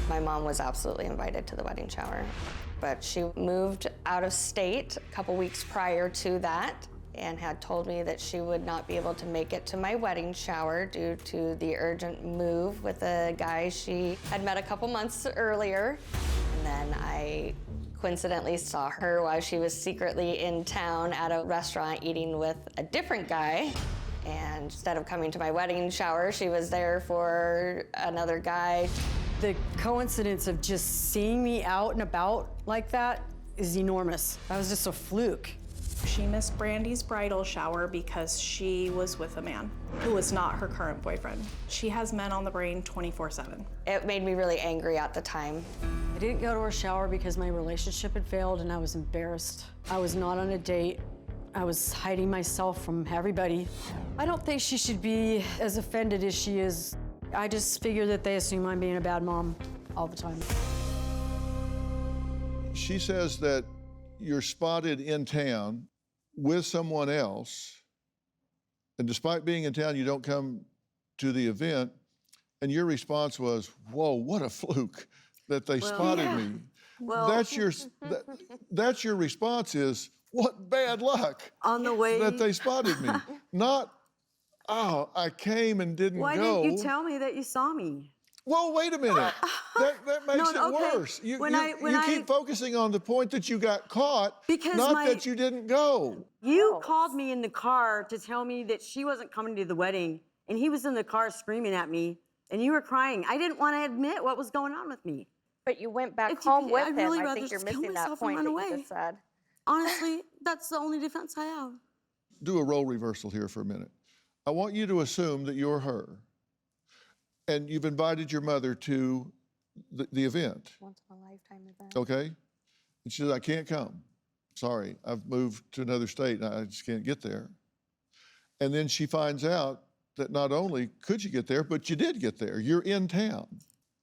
My mom was absolutely invited to the wedding shower, but she moved out of state a couple weeks prior to that and had told me that she would not be able to make it to my wedding shower due to the urgent move with a guy she had met a couple months earlier. And then I coincidentally saw her while she was secretly in town at a restaurant eating with a different guy. And instead of coming to my wedding shower, she was there for another guy. The coincidence of just seeing me out and about like that is enormous. That was just a fluke. She missed Brandi's bridal shower because she was with a man who was not her current boyfriend. She has men on the brain 24/7. It made me really angry at the time. I didn't go to her shower because my relationship had failed and I was embarrassed. I was not on a date. I was hiding myself from everybody. I don't think she should be as offended as she is. I just figure that they assume I'm being a bad mom all the time. She says that you're spotted in town with someone else, and despite being in town, you don't come to the event, and your response was, whoa, what a fluke that they spotted me. Well, that's your response is, what bad luck on the way that they spotted me. Not, oh, I came and didn't Why go. didn't you tell me that you saw me? Well, wait a minute. That makes it worse. You keep focusing on the point that you got caught, not that you didn't go. You called me in the car to tell me that she wasn't coming to the wedding, and he was in the car screaming at me, and you were crying. I didn't want to admit what was going on with me. But you went back home with him. really I rather think you're just kill missing that myself point and that run you away. just said. Honestly, that's the only defense I have. Do a role reversal here for a minute. I want you to assume that you're her, and you've invited your mother to the event. Once in a lifetime event. Okay? And she says, I can't come. Sorry, I've moved to another state and I just can't get there. And then she finds out that not only could you get there, but you did get there. You're in town.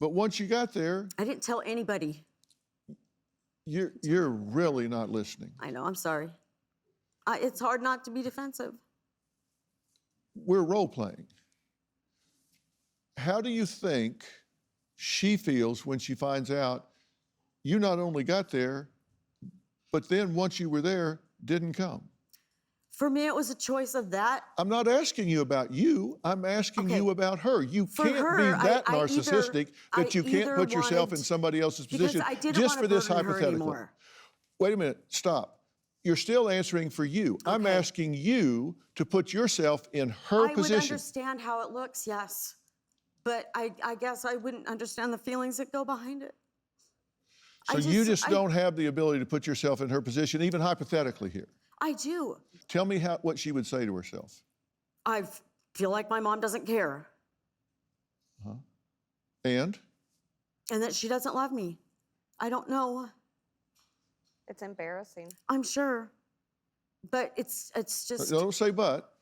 But once you got there, I didn't tell anybody. you're really not listening. I know, I'm sorry. It's hard not to be defensive. We're role playing. How do you think she feels when she finds out you not only got there, but then once you were there, didn't come? For me, it was a choice of that. I'm not asking you about you. I'm asking you about her. You can't be that narcissistic that you can't put yourself in somebody else's position just for this hypothetical. Wait a minute, stop. You're still answering for you. Okay. I'm asking you to put yourself in her position. I would understand how it looks, yes. But I guess I wouldn't understand the feelings that go behind it. So you just don't have the ability to put yourself in her position, even hypothetically here. I do. Tell me what she would say to herself. I feel like my mom doesn't care. And? And that she doesn't love me. I don't know. It's embarrassing. I'm sure. But it's just... Don't say but.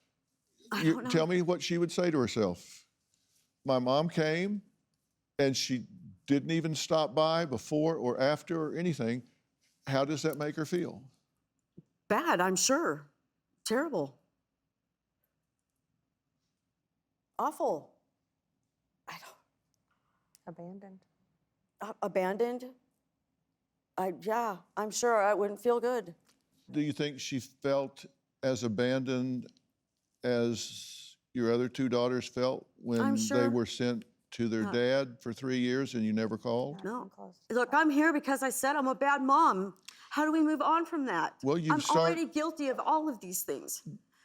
I don't know. Tell me what she would say to herself. My mom came and she didn't even stop by before or after or anything. How does that make her feel? Bad, I'm sure. Terrible. Awful. I don't... Abandoned. Abandoned? Yeah, I'm sure I wouldn't feel good. Do you think she felt as abandoned as your other two daughters felt when they were sent to their dad for 3 years and you never called? No. Look, I'm here because I said I'm a bad mom. How do we move on from that? Well, I'm already guilty of all of these things.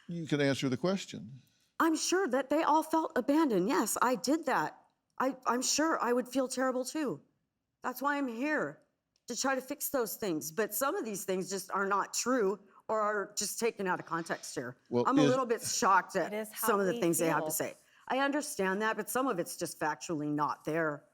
You can answer the question. I'm sure that they all felt abandoned. Yes, I did that. I'm sure I would feel terrible too. That's why I'm here, to try to fix those things. But some of these things just are not true or are just taken out of context here. Well, I'm a little bit shocked at some of the things they have to say. I understand that, but some of it's just factually not there.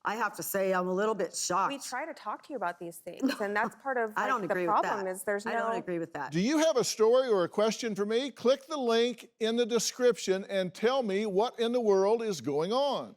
I have to say, I'm a little bit shocked. We try to talk to you about these things, and that's part of I don't agree the with problem that. is there's no... I don't agree with that. Do you have a story or a question for me? Click the link in the description and tell me what in the world is going on.